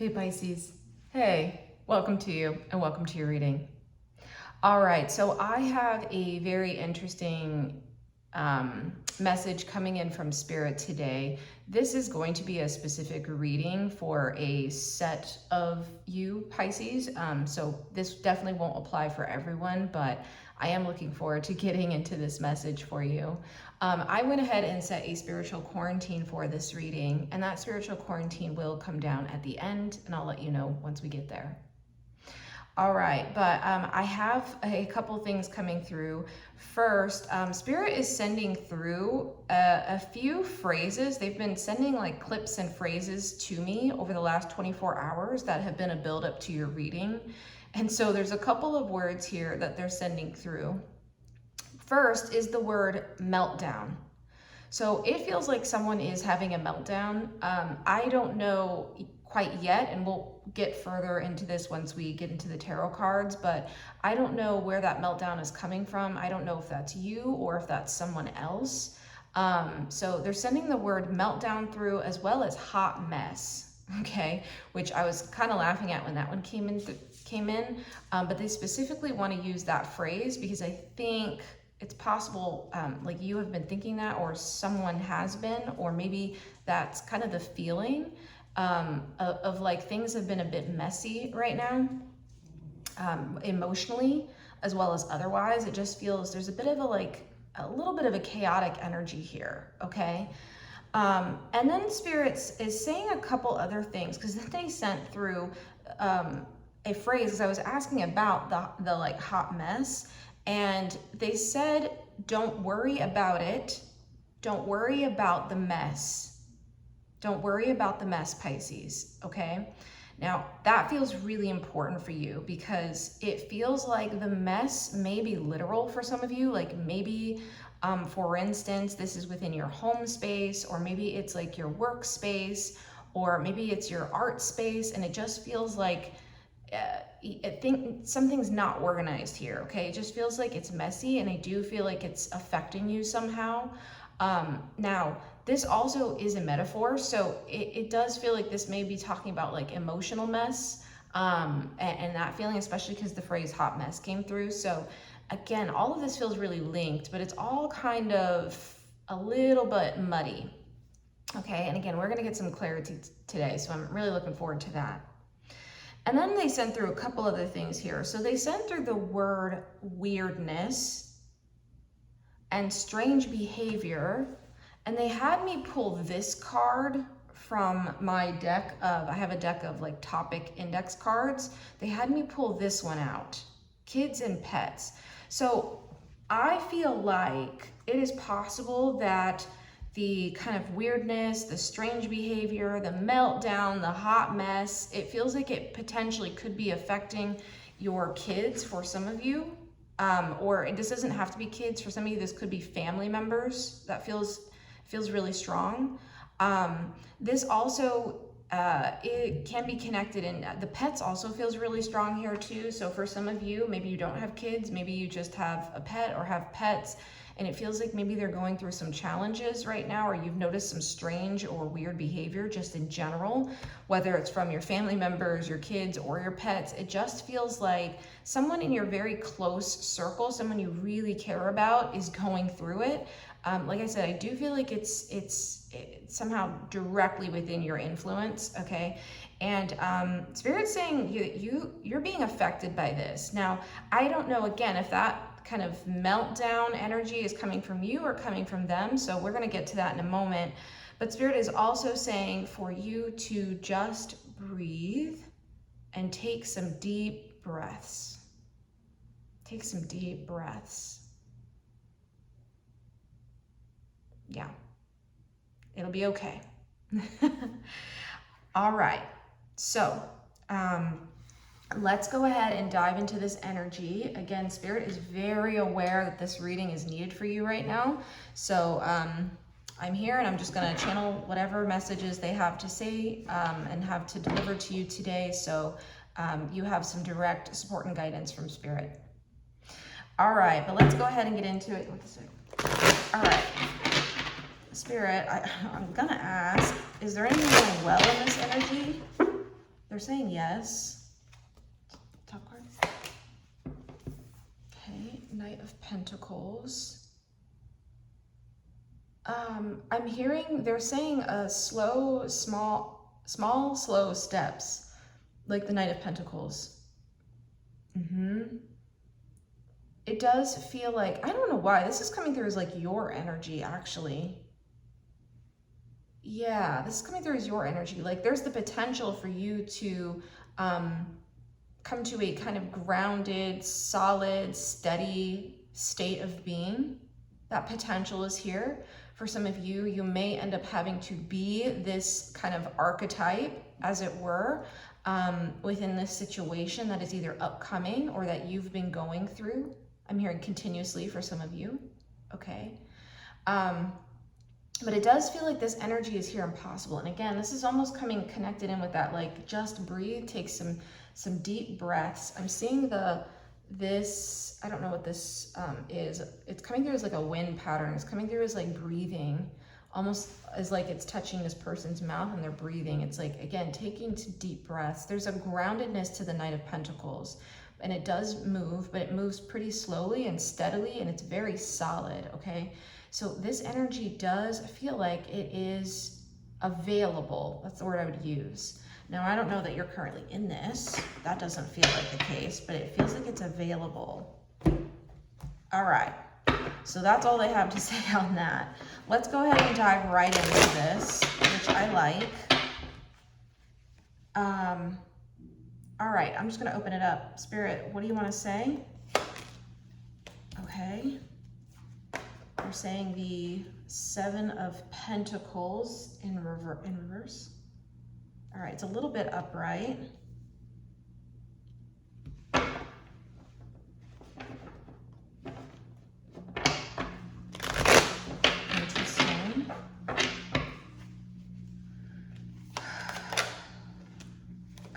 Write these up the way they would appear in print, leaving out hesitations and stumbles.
Hey Pisces. Hey, welcome to you and welcome to your reading. All right, so I have a very interesting message coming in from Spirit today. This is going to be a specific reading for a set of you Pisces. So this definitely won't apply for everyone, but I am looking forward to getting into this message for you. I went ahead and set a spiritual quarantine for this reading, and that spiritual quarantine will come down at the end, and I'll let you know once we get there. All right, but I have a couple things coming through. First, Spirit is sending through a few phrases. They've been sending like clips and phrases to me over the last 24 hours that have been a build-up to your reading. And so there's a couple of words here that they're sending through. First is the word meltdown. So it feels like someone is having a meltdown. I don't know quite yet, and we'll get further into this once we get into the tarot cards, but I don't know where that meltdown is coming from. I don't know if that's you or if that's someone else. So they're sending the word meltdown through, as well as hot mess, okay? Which I was kind of laughing at when that one came in, but they specifically want to use that phrase because I think it's possible like you have been thinking that, or someone has been, or maybe that's kind of the feeling of like things have been a bit messy right now, emotionally as well as otherwise. It just feels there's a bit of a little bit of a chaotic energy here, okay? And then Spirits is saying a couple other things, because then they sent through a phrase, because I was asking about the like hot mess, and they said, don't worry about it. Don't worry about the mess. Don't worry about the mess, Pisces, okay? Now, that feels really important for you because it feels like the mess may be literal for some of you. Like maybe, for instance, this is within your home space, or maybe it's like your workspace, or maybe it's your art space, and it just feels like I think something's not organized here, okay? It just feels like it's messy, and I do feel like it's affecting you somehow. Now, this also is a metaphor, so it does feel like this may be talking about like emotional mess, and that feeling, especially because the phrase hot mess came through. So again, all of this feels really linked, but it's all kind of a little bit muddy, okay? And again, we're gonna get some clarity today, so I'm really looking forward to that. And then they sent through a couple other things here. So they sent through the word weirdness and strange behavior. And they had me pull this card from my deck of, I have a deck of like topic index cards. They had me pull this one out, kids and pets. So I feel like it is possible that the kind of weirdness, the strange behavior, the meltdown, the hot mess, it feels like it potentially could be affecting your kids for some of you. Or this doesn't have to be kids. For some of you, this could be family members. That feels really strong. This also, it can be connected, and the pets also feels really strong here too. So for some of you, maybe you don't have kids, maybe you just have a pet or have pets, and it feels like maybe they're going through some challenges right now, or you've noticed some strange or weird behavior just in general, whether it's from your family members, your kids, or your pets. It just feels like someone in your very close circle, someone you really care about, is going through it. Like I said, I do feel like it's somehow directly within your influence, okay? And Spirit's saying you're being affected by this. Now, I don't know, again, if that kind of meltdown energy is coming from you or coming from them, so we're going to get to that in a moment. But Spirit is also saying for you to just breathe and take some deep breaths. Take some deep breaths. Yeah, it'll be okay. All right, so let's go ahead and dive into this energy. Again, Spirit is very aware that this reading is needed for you right now. So I'm here, and I'm just gonna channel whatever messages they have to say and have to deliver to you today. So you have some direct support and guidance from Spirit. All right, but let's go ahead and get into it. All right. Spirit, I'm gonna ask, is there anything going well in this energy? They're saying yes. Top card. Okay, Knight of Pentacles. I'm hearing they're saying a slow, slow steps, like the Knight of Pentacles. It does feel like, I don't know why, this is coming through as like your energy, actually. Yeah, this is coming through as your energy. Like there's the potential for you to come to a kind of grounded, solid, steady state of being. That potential is here. For some of you, you may end up having to be this kind of archetype, as it were, within this situation that is either upcoming or that you've been going through. I'm hearing continuously for some of you, okay? But it does feel like this energy is here and possible. And again, this is almost coming connected in with that, like, just breathe, take some deep breaths. I'm seeing this, I don't know what this is. It's coming through as like a wind pattern. It's coming through as like breathing, almost as like it's touching this person's mouth and they're breathing. It's like, again, taking deep breaths. There's a groundedness to the Knight of Pentacles, and it does move, but it moves pretty slowly and steadily, and it's very solid, okay? So this energy does feel like it is available. That's the word I would use. Now, I don't know that you're currently in this. That doesn't feel like the case, but it feels like it's available. All right, so that's all they have to say on that. Let's go ahead and dive right into this, which I like. All right, I'm just gonna open it up. Spirit, what do you wanna say? Okay. We're saying the Seven of Pentacles in reverse. All right, it's a little bit upright. Interesting.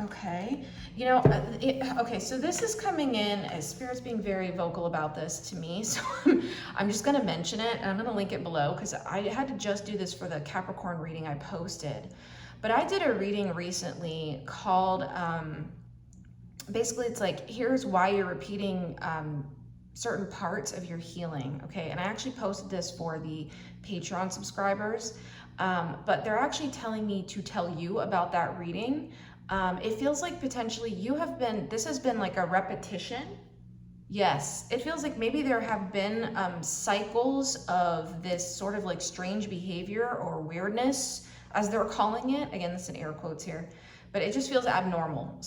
Okay, you know, okay, so this is coming in as Spirit's being very vocal about this to me, so I'm just gonna mention it, and I'm gonna link it below, because I had to just do this for the Capricorn reading I posted. But I did a reading recently called, basically it's like, here's why you're repeating certain parts of your healing, okay? And I actually posted this for the Patreon subscribers, but they're actually telling me to tell you about that reading. It feels like potentially you have been, this has been like a repetition. Yes, it feels like maybe there have been cycles of this sort of like strange behavior or weirdness, as they're calling it. Again, this is in air quotes here, but it just feels abnormal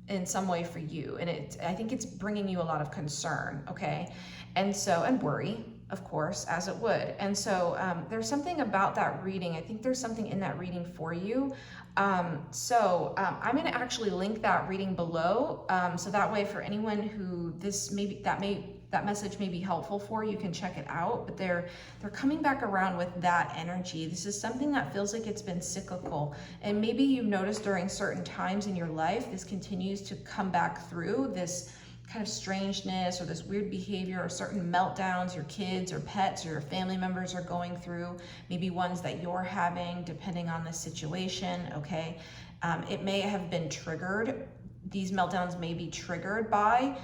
in some way for you. And I think it's bringing you a lot of concern, okay? And so, and worry, of course, as it would. And so there's something about that reading. I think there's something in that reading for you. I'm gonna actually link that reading below. So that way for anyone who that message may be helpful for, you can check it out. But they're coming back around with that energy. This is something that feels like it's been cyclical, and maybe you've noticed during certain times in your life this continues to come back through, this kind of strangeness or this weird behavior or certain meltdowns your kids or pets or your family members are going through, maybe ones that you're having depending on the situation, okay? It may have been triggered. These meltdowns may be triggered by,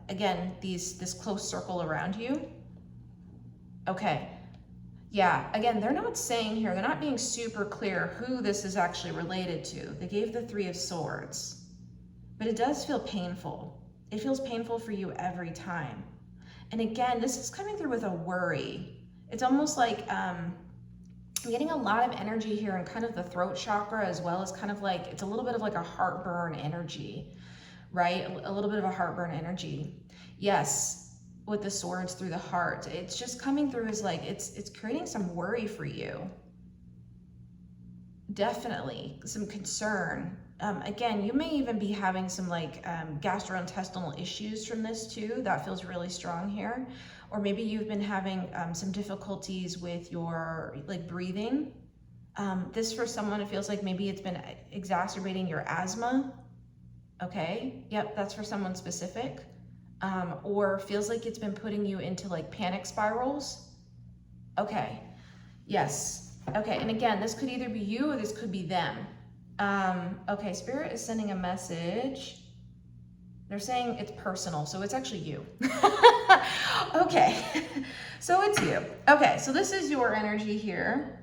again, this close circle around you. Okay, yeah, again, they're not saying here, they're not being super clear who this is actually related to. They gave the Three of Swords, but it does feel painful. It feels painful for you every time. And again, this is coming through with a worry. It's almost like, I'm getting a lot of energy here in kind of the throat chakra, as well as kind of like, it's a little bit of like a heartburn energy, right? A little bit of a heartburn energy. Yes, with the swords through the heart. It's just coming through as like, it's creating some worry for you. Definitely some concern. Again, you may even be having some like gastrointestinal issues from this too. That feels really strong here. Or maybe you've been having some difficulties with your like breathing. This for someone, it feels like maybe it's been exacerbating your asthma. Okay, yep, that's for someone specific. Or feels like it's been putting you into like panic spirals. Okay, yes. Okay, and again, this could either be you or this could be them. Okay, Spirit is sending a message. They're saying it's personal, so it's actually you. Okay, so it's you. Okay, so this is your energy here.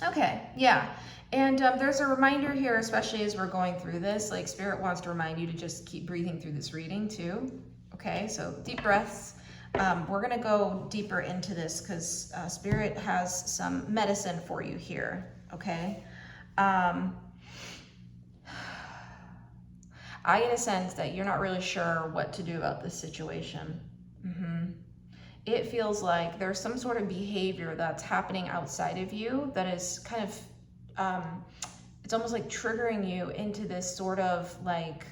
Okay, yeah. And there's a reminder here, especially as we're going through this, like Spirit wants to remind you to just keep breathing through this reading too. Okay, so deep breaths. We're gonna go deeper into this because Spirit has some medicine for you here, okay? I get a sense that you're not really sure what to do about this situation. It feels like there's some sort of behavior that's happening outside of you that is kind of, it's almost like triggering you into this sort of like,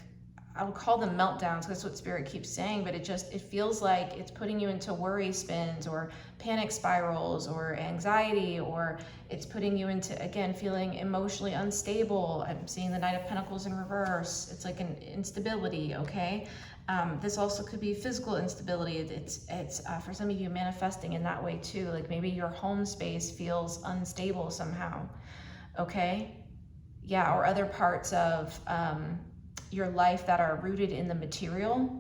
I would call them meltdowns, because that's what Spirit keeps saying, but it feels like it's putting you into worry spins or panic spirals or anxiety, or it's putting you into, again, feeling emotionally unstable. I'm seeing the Knight of Pentacles in reverse. It's like an instability, okay? This also could be physical instability. It's for some of you manifesting in that way too. Like maybe your home space feels unstable somehow, okay? Yeah, or other parts of your life that are rooted in the material.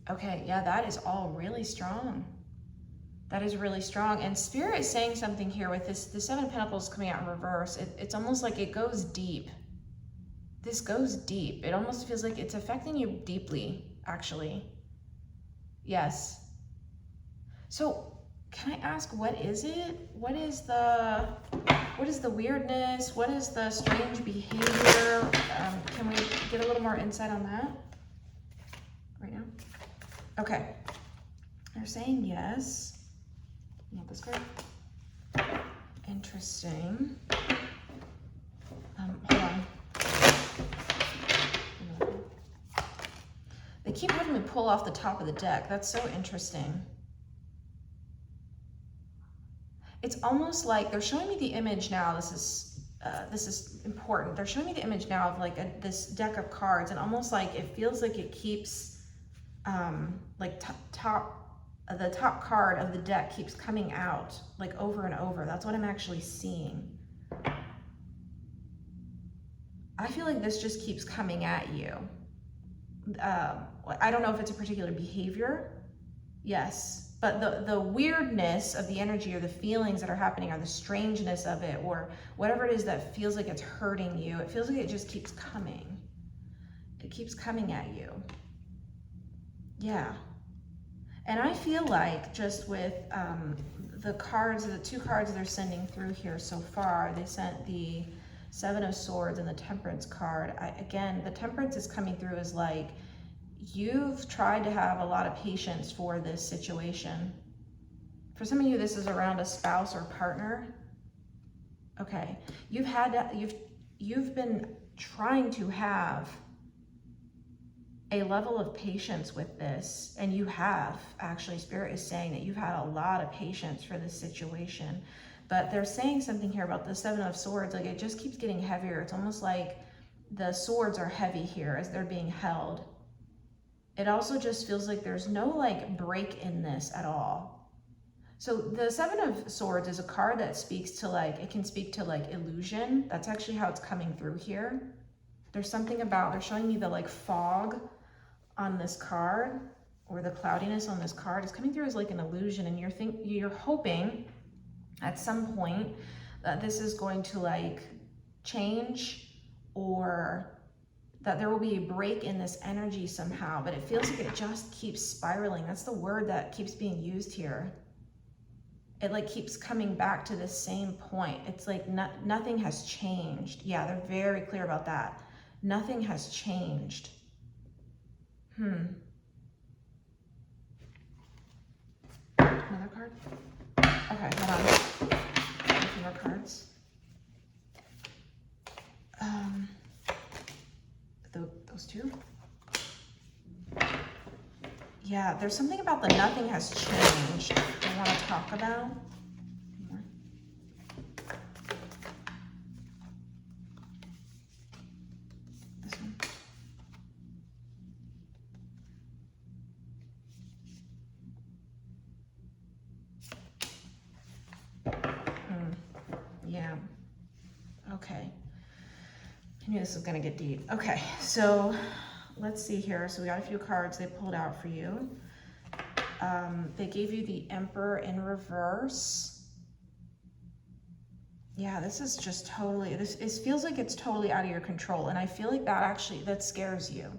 Okay, yeah, that is all really strong. That is really strong. And Spirit is saying something here with this, the Seven of Pentacles coming out in reverse. It's almost like it goes deep. This goes deep. It almost feels like it's affecting you deeply, actually. Yes. So can I ask, what is it? What is the weirdness? What is the strange behavior? Can we get a little more insight on that right now? Okay. They're saying yes. Not this card. Interesting. Hold on. They keep having me pull off the top of the deck. That's so interesting. It's almost like they're showing me the image now. This is important. They're showing me the image now of like this deck of cards, and almost like it feels like it keeps like the top card of the deck keeps coming out like over and over. That's what I'm actually seeing. I feel like this just keeps coming at you. I don't know if it's a particular behavior. Yes, but the weirdness of the energy or the feelings that are happening or the strangeness of it or whatever it is that feels like it's hurting you, it feels like it just keeps coming. It keeps coming at you. Yeah. And I feel like just with the cards, the two cards they're sending through here so far, they sent the Seven of Swords and the Temperance card. Again, the Temperance is coming through as like, you've tried to have a lot of patience for this situation. For some of you, this is around a spouse or partner. Okay, you've been trying to have a level of patience with this, and you have. Actually, Spirit is saying that you've had a lot of patience for this situation. But they're saying something here about the Seven of Swords, like it just keeps getting heavier. It's almost like the swords are heavy here as they're being held. It also just feels like there's no like break in this at all. So the Seven of Swords is a card that speaks to like, it can speak to like illusion. That's actually how it's coming through here. There's something about, they're showing me the like fog on this card, or the cloudiness on this card is coming through as like an illusion, and you're hoping at some point that this is going to like change, or that there will be a break in this energy somehow, but it feels like it just keeps spiraling. That's the word that keeps being used here. It like keeps coming back to the same point. It's like nothing has changed. Yeah, they're very clear about that. Nothing has changed. Another card? Okay, hold on. A few more cards. Those two? Yeah, there's something about the nothing has changed I want to talk about. This one. Yeah. Okay. I knew this was gonna get deep. Okay, so let's see here. So we got a few cards they pulled out for you. They gave you the Emperor in reverse. Yeah, this is just totally, it feels like it's totally out of your control. And I feel like that scares you.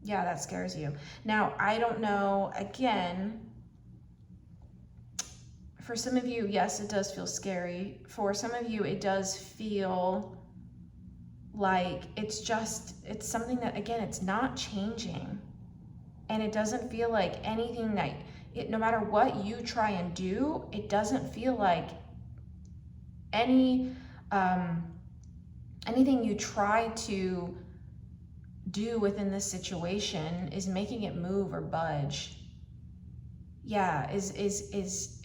Yeah, that scares you. Now, I don't know, again, for some of you, yes, it does feel scary. For some of you, it does feel like it's something that, again, it's not changing. And it doesn't feel like anything that, no matter what you try and do, it doesn't feel like anything you try to do within this situation is making it move or budge. Yeah, is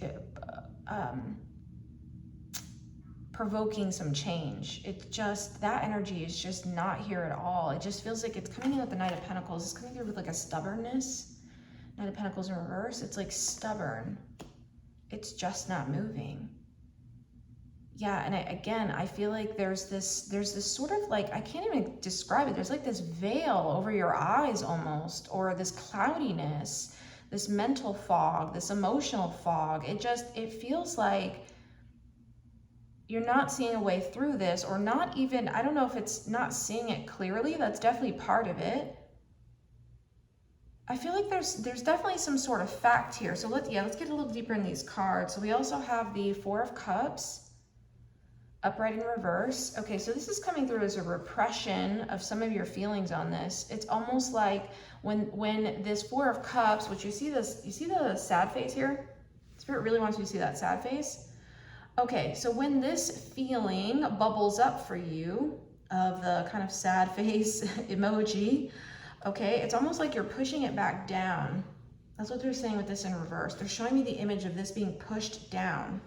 provoking some change. It's just, that energy is just not here at all. It just feels like it's coming in with the Knight of Pentacles. It's coming through with like a stubbornness. Knight of Pentacles in reverse. It's like stubborn. It's just not moving. Yeah, and I feel like there's this sort of like, I can't even describe it. There's like this veil over your eyes almost, or this cloudiness, this mental fog, this emotional fog. It feels like you're not seeing a way through this, or not even, I don't know if it's not seeing it clearly. That's definitely part of it. I feel like there's definitely some sort of fact here. So let's get a little deeper in these cards. So we also have the Four of Cups, upright in reverse. Okay, so this is coming through as a repression of some of your feelings on this. It's almost like when this Four of Cups, which you see the sad face here? Spirit really wants you to see that sad face. Okay, so when this feeling bubbles up for you of the kind of sad face emoji, okay, it's almost like you're pushing it back down. That's what they're saying with this in reverse. They're showing me the image of this being pushed down.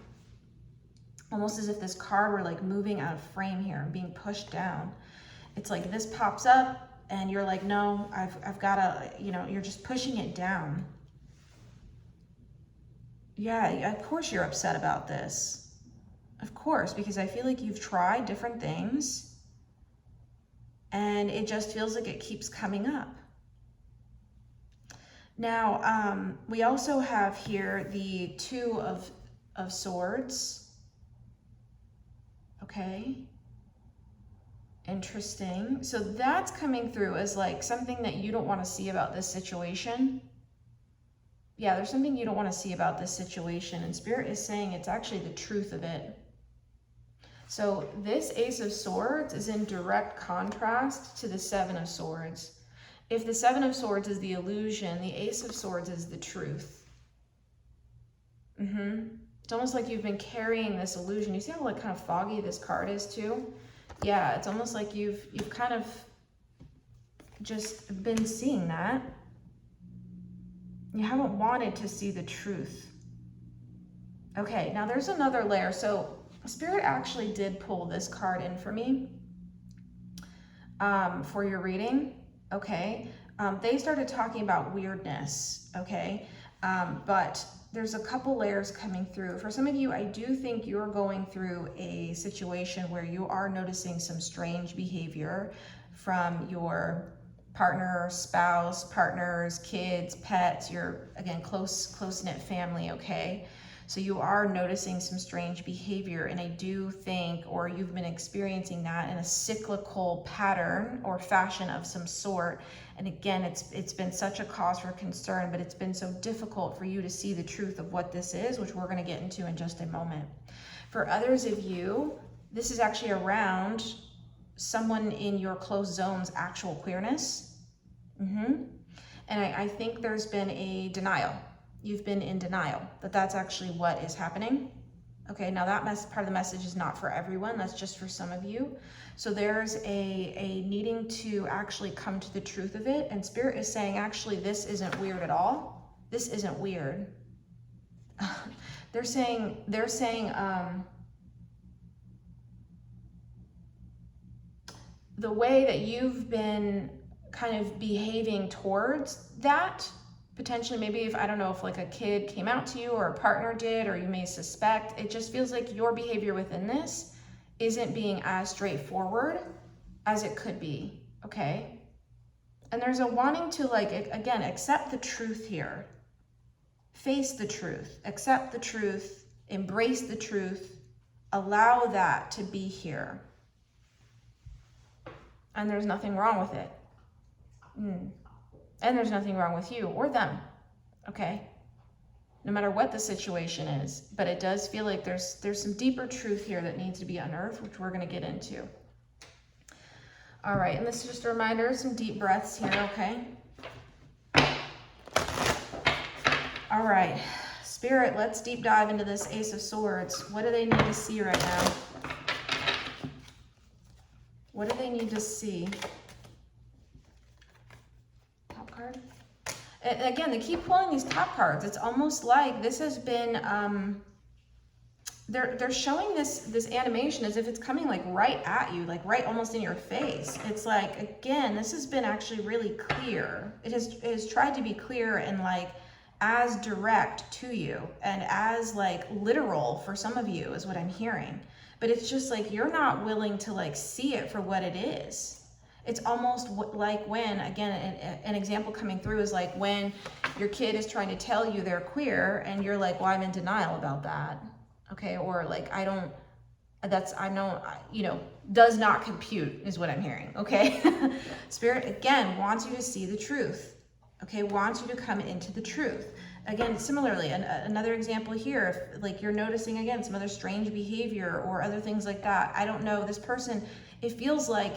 Almost as if this card were like moving out of frame here and being pushed down. It's like this pops up and you're like, no, I've gotta, you're just pushing it down. Yeah, of course you're upset about this. Of course, because I feel like you've tried different things and it just feels like it keeps coming up. Now, we also have here the Two of Swords. Okay. Interesting. So that's coming through as like something that you don't want to see about this situation. Yeah, there's something you don't want to see about this situation, and Spirit is saying it's actually the truth of it. So this Ace of Swords is in direct contrast to the Seven of Swords. If the Seven of Swords is the illusion, the Ace of Swords is the truth. It's almost like you've been carrying this illusion. You see how like kind of foggy this card is too? Yeah, it's almost like you've kind of just been seeing that. You haven't wanted to see the truth. Okay, now there's another layer. So Spirit actually did pull this card in for me for your reading. Okay, they started talking about weirdness. Okay, but there's a couple layers coming through. For some of you, I do think you're going through a situation where you are noticing some strange behavior from your partner, spouse, partners, kids, pets, your, again, close-knit family, okay? So you are noticing some strange behavior, and I do think, or you've been experiencing that in a cyclical pattern or fashion of some sort. And again, it's been such a cause for concern, but it's been so difficult for you to see the truth of what this is, which we're going to get into in just a moment. For others of you, this is actually around someone in your close zone's actual queerness. And I think there's been a denial. You've been in denial that that's actually what is happening. Okay, now that part of the message is not for everyone. That's just for some of you. So there's a needing to actually come to the truth of it. And Spirit is saying, actually, this isn't weird at all. This isn't weird. They're saying the way that you've been kind of behaving towards that, potentially, maybe if, I don't know, if like a kid came out to you or a partner did, or you may suspect, it just feels like your behavior within this isn't being as straightforward as it could be, okay? And there's a wanting to, like, again, accept the truth here. Face the truth, accept the truth, embrace the truth, allow that to be here. And there's nothing wrong with it. And there's nothing wrong with you or them, okay? No matter what the situation is. But it does feel like there's some deeper truth here that needs to be unearthed, which we're going to get into. All right, and this is just a reminder, some deep breaths here, okay? All right, Spirit, let's deep dive into this Ace of Swords. What do they need to see right now? What do they need to see? Top card? And again, they keep pulling these top cards. It's almost like this has been, they're showing this animation as if it's coming like right at you, like right almost in your face. It's like, again, this has been actually really clear. It has tried to be clear and like as direct to you and as like literal for some of you is what I'm hearing. But it's just like you're not willing to like see it for what it is. It's almost like when, again, an example coming through is like when your kid is trying to tell you they're queer and you're like, well, I'm in denial about that. Okay, or like, does not compute is what I'm hearing, okay? Spirit, again, wants you to see the truth, okay? Wants you to come into the truth. Again, similarly, another example here, if like you're noticing, again, some other strange behavior or other things like that. I don't know, this person, it feels like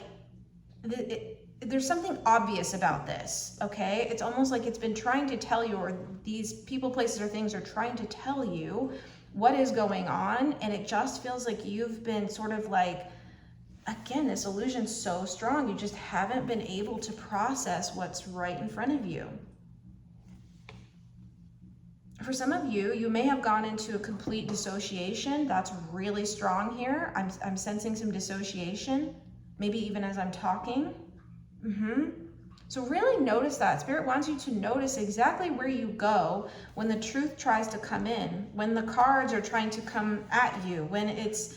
there's something obvious about this, okay? It's almost like it's been trying to tell you, or these people, places, or things are trying to tell you what is going on, and it just feels like you've been sort of like, again, this illusion's so strong, you just haven't been able to process what's right in front of you. For some of you, you may have gone into a complete dissociation. That's really strong here. I'm sensing some dissociation, maybe even as I'm talking. So really notice that. Spirit wants you to notice exactly where you go when the truth tries to come in, when the cards are trying to come at you, when it's,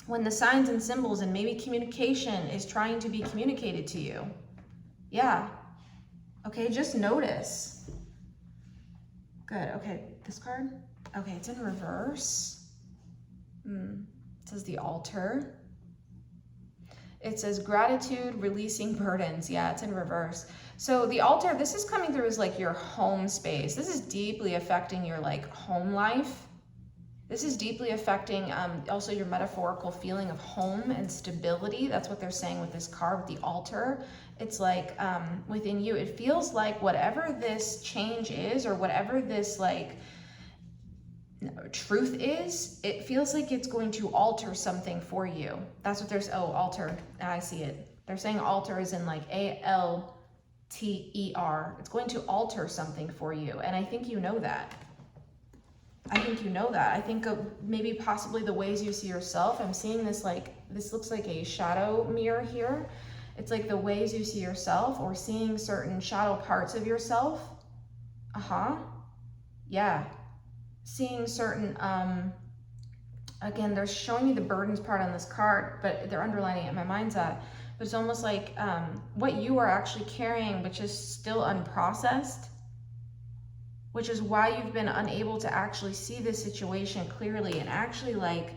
when the signs and symbols and maybe communication is trying to be communicated to you. Yeah. Okay, just notice. Good. Okay, this card. Okay, it's in reverse. It says the altar. It says gratitude, releasing burdens. Yeah, it's in reverse. So the altar, this is coming through as like your home space. This is deeply affecting your like home life. This is deeply affecting also your metaphorical feeling of home and stability. That's what they're saying with this card, with the altar. It's like within you, it feels like whatever this change is, or whatever this like truth is, it feels like it's going to alter something for you. That's what there's, alter, I see it. They're saying alter is in like ALTER. It's going to alter something for you. And I think you know that. I think you know that. I think of maybe possibly the ways you see yourself. I'm seeing this like, this looks like a shadow mirror here. It's like the ways you see yourself, or seeing certain shadow parts of yourself. Yeah. Seeing certain, again, they're showing you the burdens part on this card, but they're underlining it in my mind's eye. But it's almost like what you are actually carrying, which is still unprocessed, which is why you've been unable to actually see this situation clearly. And actually, like,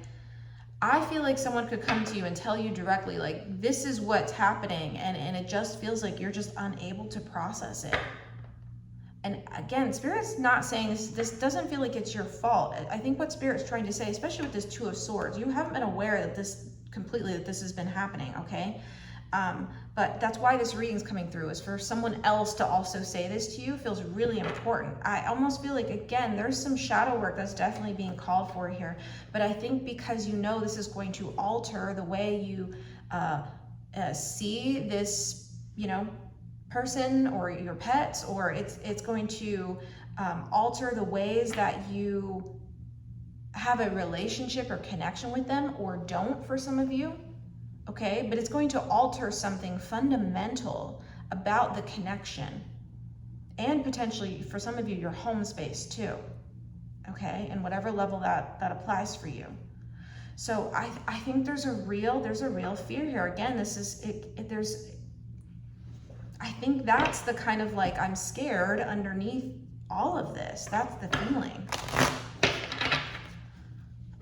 I feel like someone could come to you and tell you directly, like, this is what's happening, and it just feels like you're just unable to process it. And again, Spirit's not saying this doesn't feel like it's your fault. I think what Spirit's trying to say, especially with this Two of Swords, you haven't been aware that this has been happening, okay? But that's why this reading's coming through, is for someone else to also say this to you feels really important. I almost feel like, again, there's some shadow work that's definitely being called for here. But I think because you know this is going to alter the way you see this, person or your pets, or it's going to alter the ways that you have a relationship or connection with them, or don't for some of you, okay? But it's going to alter something fundamental about the connection, and potentially for some of you, your home space too, okay? And whatever level that applies for you. So I think there's a real fear here. Again, this is, I think that's the kind of like, I'm scared underneath all of this. That's the feeling.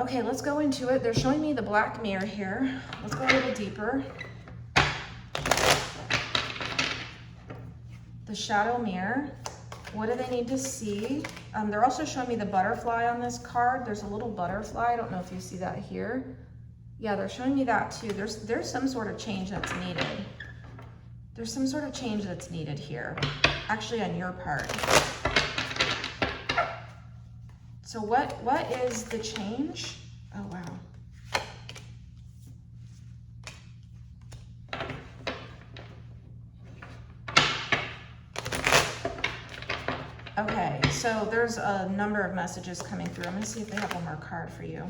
Okay, let's go into it. They're showing me the black mirror here. Let's go a little deeper. The shadow mirror. What do they need to see? They're also showing me the butterfly on this card. There's a little butterfly. I don't know if you see that here. Yeah, they're showing me that too. There's some sort of change that's needed. There's some sort of change that's needed here, actually on your part. So what is the change? Oh, wow. Okay, so there's a number of messages coming through. I'm gonna see if they have one more card for you.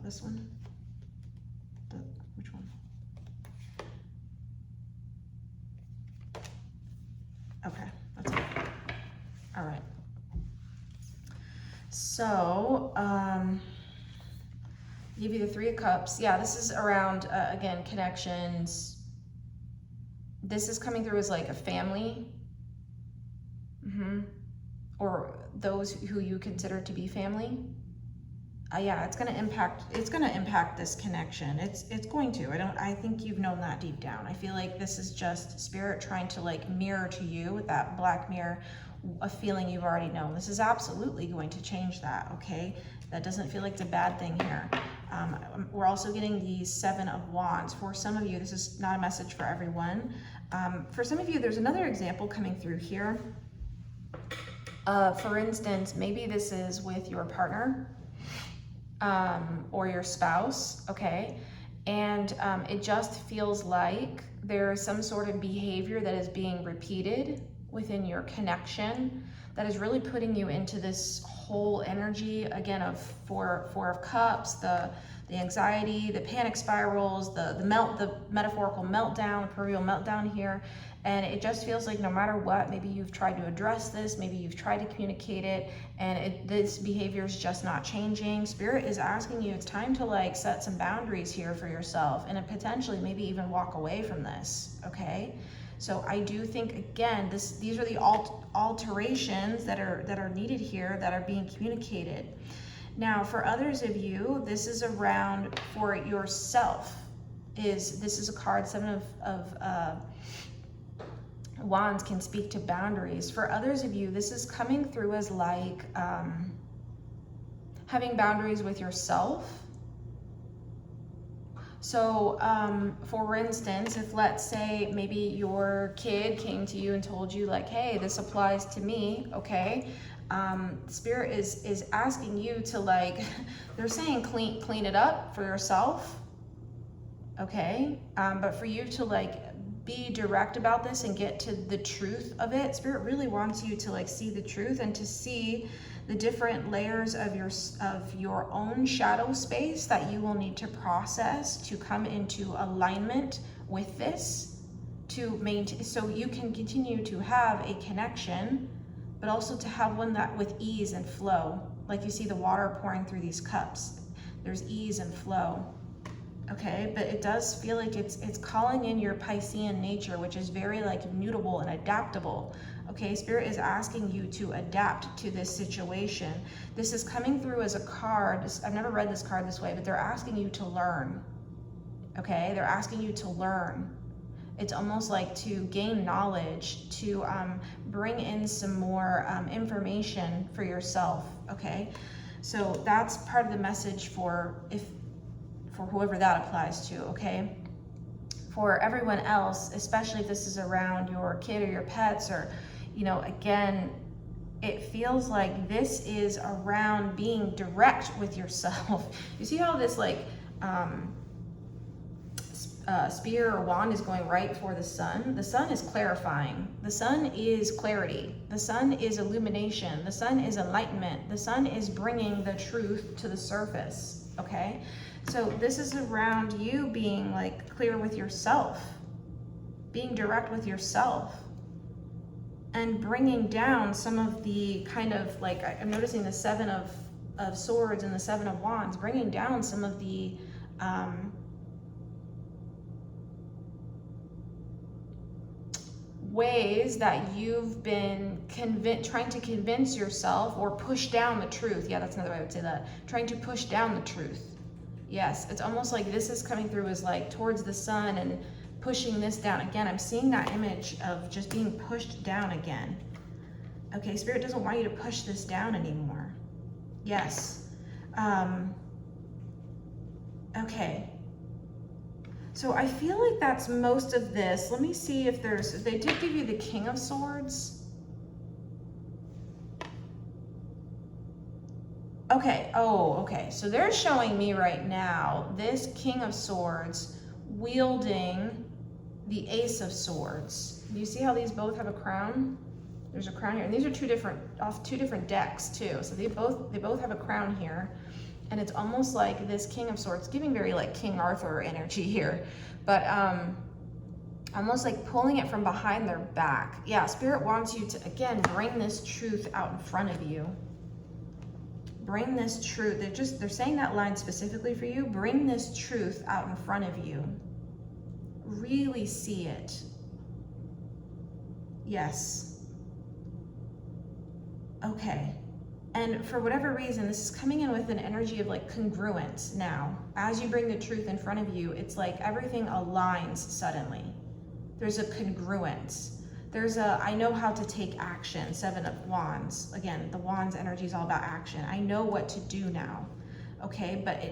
This one? Which one? Okay, that's it. All right. So, give you the Three of Cups. Yeah, this is around, again, connections. This is coming through as like a family. Or those who you consider to be family. Yeah, it's gonna impact this connection. It's going to. I think you've known that deep down. I feel like this is just Spirit trying to like mirror to you with that black mirror, a feeling you've already known. This is absolutely going to change that, okay? That doesn't feel like it's a bad thing here. We're also getting the Seven of Wands. For some of you, this is not a message for everyone. For some of you, there's another example coming through here. For instance, maybe this is with your partner or your spouse, okay? And it just feels like there's some sort of behavior that is being repeated within your connection that is really putting you into this whole energy, again, of Four of Cups, the anxiety, the panic spirals, the metaphorical meltdown, proverbial meltdown here. And it just feels like no matter what, maybe you've tried to address this, maybe you've tried to communicate it, and this behavior is just not changing. Spirit is asking you, it's time to like set some boundaries here for yourself, and potentially maybe even walk away from this, okay? So I do think, again, these are the alterations that are needed here, that are being communicated. Now, for others of you, this is around for yourself. This is a card, Seven of Wands can speak to boundaries. For others of you, this is coming through as like having boundaries with yourself. So for instance, if let's say maybe your kid came to you and told you like, hey, this applies to me, okay? Spirit is asking you to like, they're saying clean it up for yourself, okay? But for you to like be direct about this and get to the truth of it, Spirit really wants you to like see the truth and to see the different layers of your own shadow space that you will need to process to come into alignment with this, to maintain, so you can continue to have a connection, but also to have one that with ease and flow. Like you see the water pouring through these cups, there's ease and flow. Okay, but it does feel like it's calling in your Piscean nature, which is very like mutable and adaptable. Okay, Spirit is asking you to adapt to this situation. This is coming through as a card. I've never read this card this way, but they're asking you to learn. Okay, they're asking you to learn. It's almost like to gain knowledge, to bring in some more information for yourself. Okay, so that's part of the message for whoever that applies to, okay? For everyone else, especially if this is around your kid or your pets, or, you know, again, it feels like this is around being direct with yourself. You see how this like spear or wand is going right for the sun? The sun is clarifying. The sun is clarity. The sun is illumination. The sun is enlightenment. The sun is bringing the truth to the surface, okay? So this is around you being like clear with yourself, being direct with yourself, and bringing down some of the kind of like, I'm noticing the Seven of Swords and the Seven of Wands, bringing down some of the ways that you've been trying to convince yourself or push down the truth. Yeah, that's another way I would say that. Trying to push down the truth. Yes, it's almost like this is coming through as like towards the sun and pushing this down. Again, I'm seeing that image of just being pushed down again. Okay, Spirit doesn't want you to push this down anymore. Yes. Okay. So I feel like that's most of this. Let me see if they did give you the King of Swords. Okay, oh, okay. So they're showing me right now this King of Swords wielding the Ace of Swords. Do you see how these both have a crown? There's a crown here, and these are off two different decks too. So they both have a crown here, and it's almost like this King of Swords, giving very like King Arthur energy here, but almost like pulling it from behind their back. Yeah, Spirit wants you to again bring this truth out in front of you. Bring this truth. They're saying that line specifically for you. Bring this truth out in front of you. Really see it. Yes. Okay. And for whatever reason, this is coming in with an energy of like congruence now. As you bring the truth in front of you, it's like everything aligns suddenly. There's a congruence. There's a, I know how to take action. Seven of Wands. Again, the Wands energy is all about action. I know what to do now. Okay, but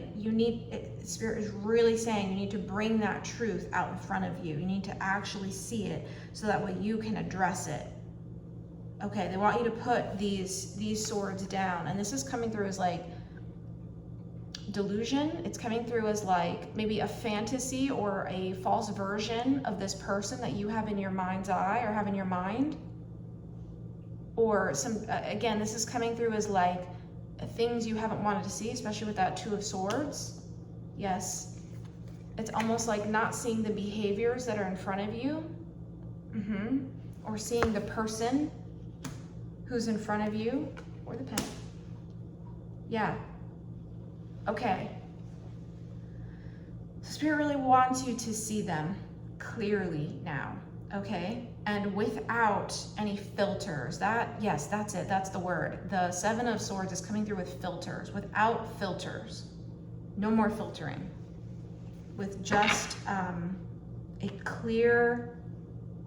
Spirit is really saying you need to bring that truth out in front of you. You need to actually see it so that way you can address it. Okay, they want you to put these swords down, and this is coming through as like delusion. It's coming through as like maybe a fantasy or a false version of this person that you have in your mind's eye or have in your mind. Or some, again, this is coming through as like things you haven't wanted to see, especially with that Two of Swords. Yes. It's almost like not seeing the behaviors that are in front of you. Or seeing the person who's in front of you, or the pen. Yeah. Okay. Spirit really wants you to see them clearly now, okay? And without any filters. Yes, that's it, that's the word. The Seven of Swords is coming through with filters, without filters. No more filtering. With just a clear,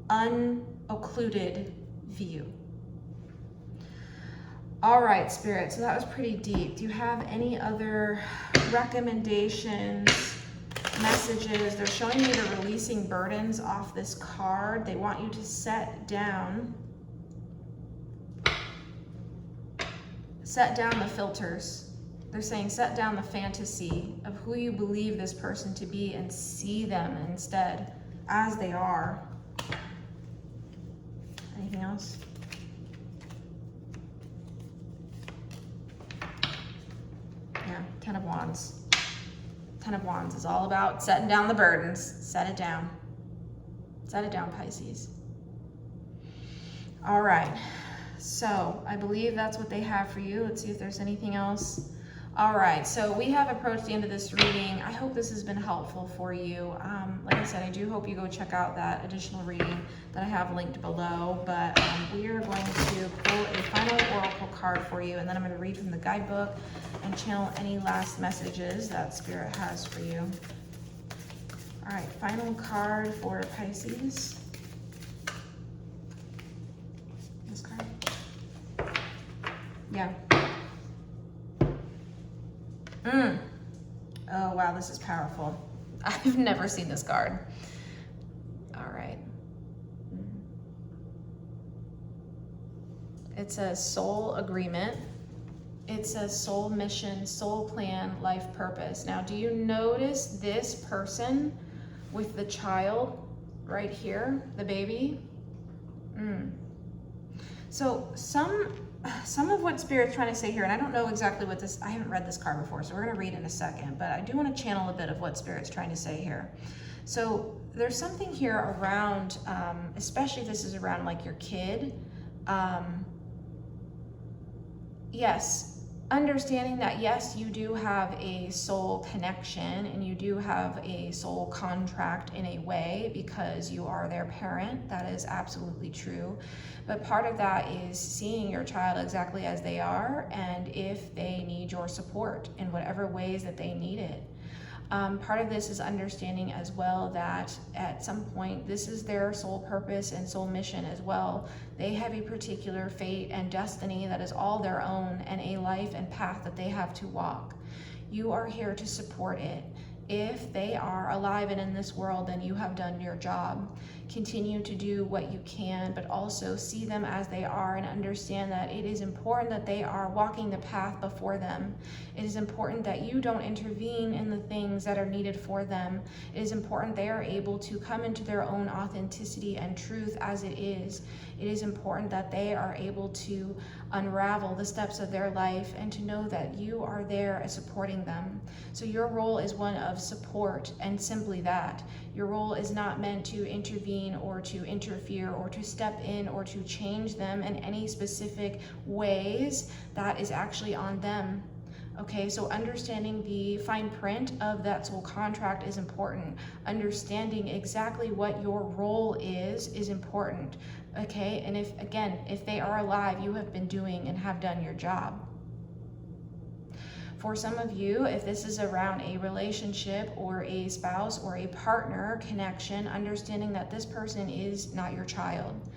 unoccluded view. All right, Spirit, so that was pretty deep. Do you have any other recommendations, messages? They're showing me the releasing burdens off this card. They want you to set down the filters. They're saying set down the fantasy of who you believe this person to be and see them instead as they are. Anything else? Yeah, Ten of Wands. Ten of Wands is all about setting down the burdens. Set it down. Set it down, Pisces. All right. So I believe that's what they have for you. Let's see if there's anything else. All right, so we have approached the end of this reading. I hope this has been helpful for you. Like I said, I do hope you go check out that additional reading that I have linked below, but we are going to pull a final oracle card for you, and then I'm going to read from the guidebook and channel any last messages that Spirit has for you. All right, final card for Pisces. This card. Yeah. Oh, wow, this is powerful. I've never seen this card. All right. It says soul agreement. It says soul mission, soul plan, life purpose. Now, do you notice this person with the child right here, the baby? So some of what Spirit's trying to say here, and I don't know exactly what this, I haven't read this card before, so we're going to read in a second, but I do want to channel a bit of what Spirit's trying to say here. So there's something here around, especially if this is around like your kid. Yes, understanding that yes, you do have a soul connection and you do have a soul contract in a way because you are their parent. That is absolutely true. But part of that is seeing your child exactly as they are and if they need your support in whatever ways that they need it. Part of this is understanding as well that at some point this is their soul purpose and soul mission as well. They have a particular fate and destiny that is all their own and a life and path that they have to walk. You are here to support it. If they are alive and in this world, then you have done your job. Continue to do what you can, but also see them as they are and understand that it is important that they are walking the path before them. It is important that you don't intervene in the things that are needed for them. It is important they are able to come into their own authenticity and truth as it is. It is important that they are able to unravel the steps of their life and to know that you are there as supporting them. So your role is one of support and simply that. Your role is not meant to intervene or to interfere or to step in or to change them in any specific ways. That is actually on them. Okay, so understanding the fine print of that soul contract is important. Understanding exactly what your role is important. Okay, and if they are alive, you have been doing and have done your job. For some of you, if this is around a relationship or a spouse or a partner connection, understanding that this person is not your child.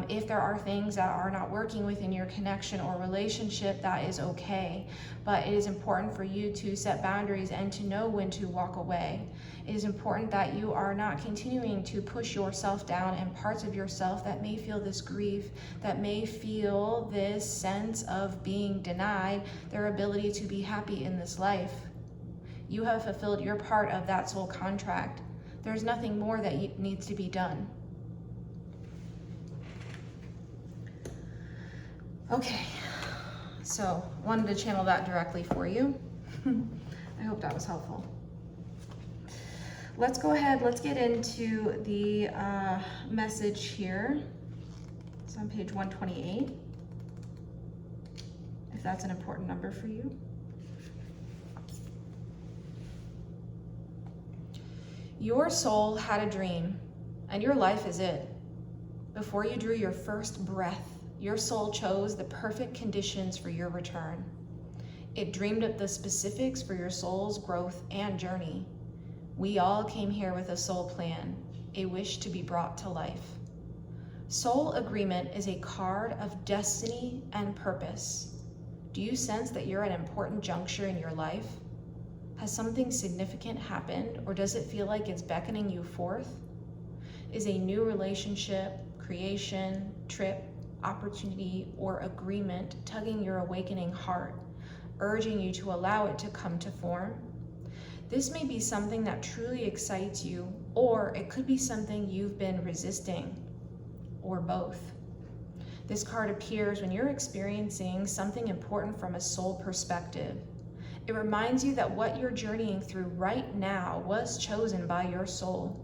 If there are things that are not working within your connection or relationship, that is okay. But it is important for you to set boundaries and to know when to walk away. It is important that you are not continuing to push yourself down and parts of yourself that may feel this grief, that may feel this sense of being denied their ability to be happy in this life. You have fulfilled your part of that soul contract. There's nothing more that needs to be done. Okay, so wanted to channel that directly for you. I hope that was helpful. Let's go ahead, let's get into the message here. It's on page 128, if that's an important number for you. Your soul had a dream, and your life is it. Before you drew your first breath, your soul chose the perfect conditions for your return. It dreamed up the specifics for your soul's growth and journey. We all came here with a soul plan, a wish to be brought to life. Soul agreement is a card of destiny and purpose. Do you sense that you're at an important juncture in your life? Has something significant happened, or does it feel like it's beckoning you forth? Is a new relationship, creation, trip, opportunity, or agreement tugging your awakening heart, urging you to allow it to come to form? This may be something that truly excites you, or it could be something you've been resisting, or both. This card appears when you're experiencing something important from a soul perspective. It reminds you that what you're journeying through right now was chosen by your soul.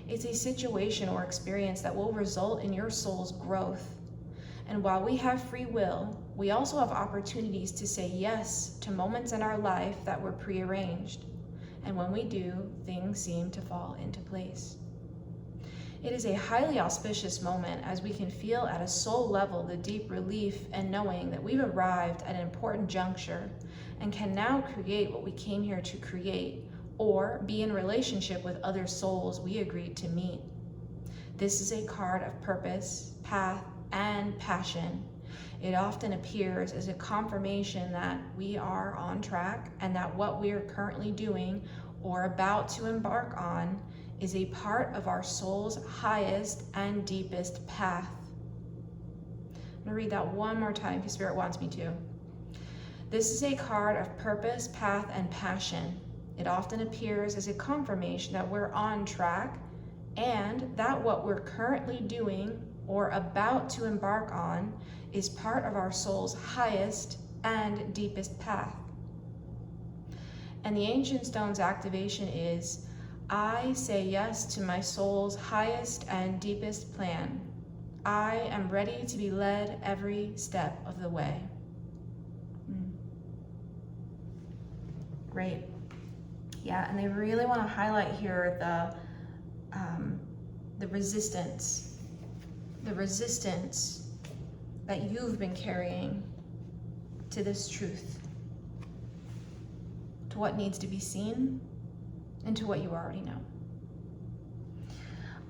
It's a situation or experience that will result in your soul's growth. And while we have free will, we also have opportunities to say yes to moments in our life that were prearranged. And when we do, things seem to fall into place. It is a highly auspicious moment as we can feel at a soul level the deep relief and knowing that we've arrived at an important juncture and can now create what we came here to create, or be in relationship with other souls we agreed to meet. This is a card of purpose, path, and passion. It often appears as a confirmation that we are on track and that what we are currently doing or about to embark on is a part of our soul's highest and deepest path. I'm going to read that one more time if Spirit wants me to. This is a card of purpose, path, and passion. It often appears as a confirmation that we're on track and that what we're currently doing or about to embark on is part of our soul's highest and deepest path. And the Ancient Stone's activation is, I say yes to my soul's highest and deepest plan. I am ready to be led every step of the way. Great. Yeah, and they really want to highlight here the resistance that you've been carrying to this truth, to what needs to be seen, and to what you already know.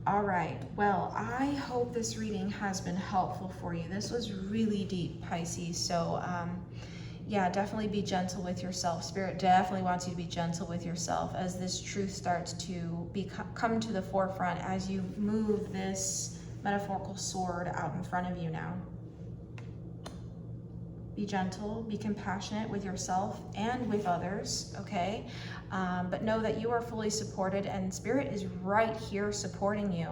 All right, well, I hope this reading has been helpful for you. This was really deep, Pisces, so yeah, definitely be gentle with yourself. Spirit definitely wants you to be gentle with yourself as this truth starts to come to the forefront as you move this metaphorical sword out in front of you now. Be gentle, be compassionate with yourself and with others, okay? But know that you are fully supported, and Spirit is right here supporting you.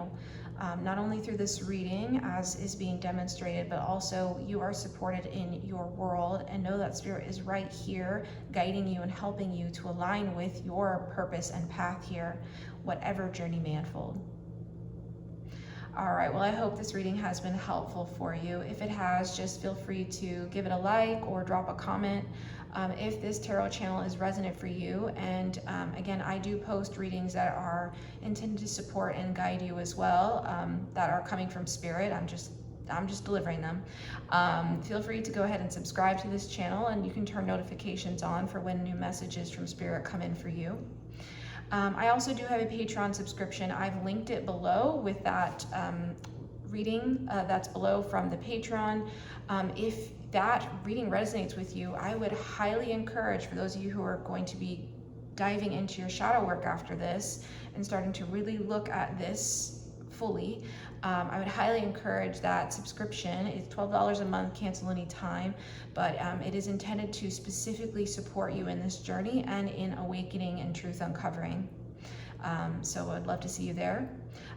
Not only through this reading as is being demonstrated, but also you are supported in your world, and know that Spirit is right here guiding you and helping you to align with your purpose and path here, whatever journey may unfold. All right, well, I hope this reading has been helpful for you. If it has, just feel free to give it a like or drop a comment if this tarot channel is resonant for you. And again, I do post readings that are intended to support and guide you as well, that are coming from Spirit. I'm just delivering them. Feel free to go ahead and subscribe to this channel, and you can turn notifications on for when new messages from Spirit come in for you. I also do have a Patreon subscription. I've linked it below with that reading that's below from the Patreon. If that reading resonates with you, I would highly encourage, for those of you who are going to be diving into your shadow work after this and starting to really look at this fully, I would highly encourage that subscription. It's $12 a month, cancel anytime, but it is intended to specifically support you in this journey and in awakening and truth uncovering. So I'd love to see you there.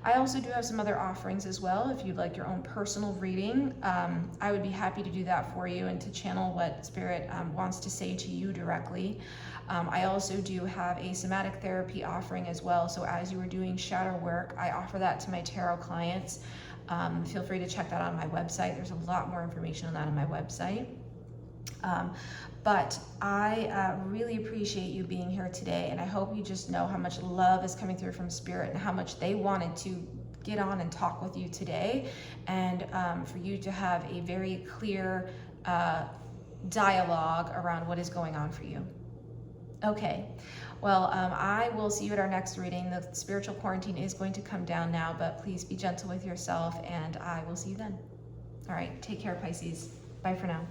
I also do have some other offerings as well. If you'd like your own personal reading, I would be happy to do that for you and to channel what Spirit wants to say to you directly. I also do have a somatic therapy offering as well. So as you are doing shadow work, I offer that to my tarot clients. Feel free to check that out on my website. There's a lot more information on that on my website. But I really appreciate you being here today, and I hope you just know how much love is coming through from Spirit and how much they wanted to get on and talk with you today, and for you to have a very clear dialogue around what is going on for you. Okay, well, I will see you at our next reading. The spiritual quarantine is going to come down now, but please be gentle with yourself, and I will see you then. All right, take care, Pisces. Bye for now.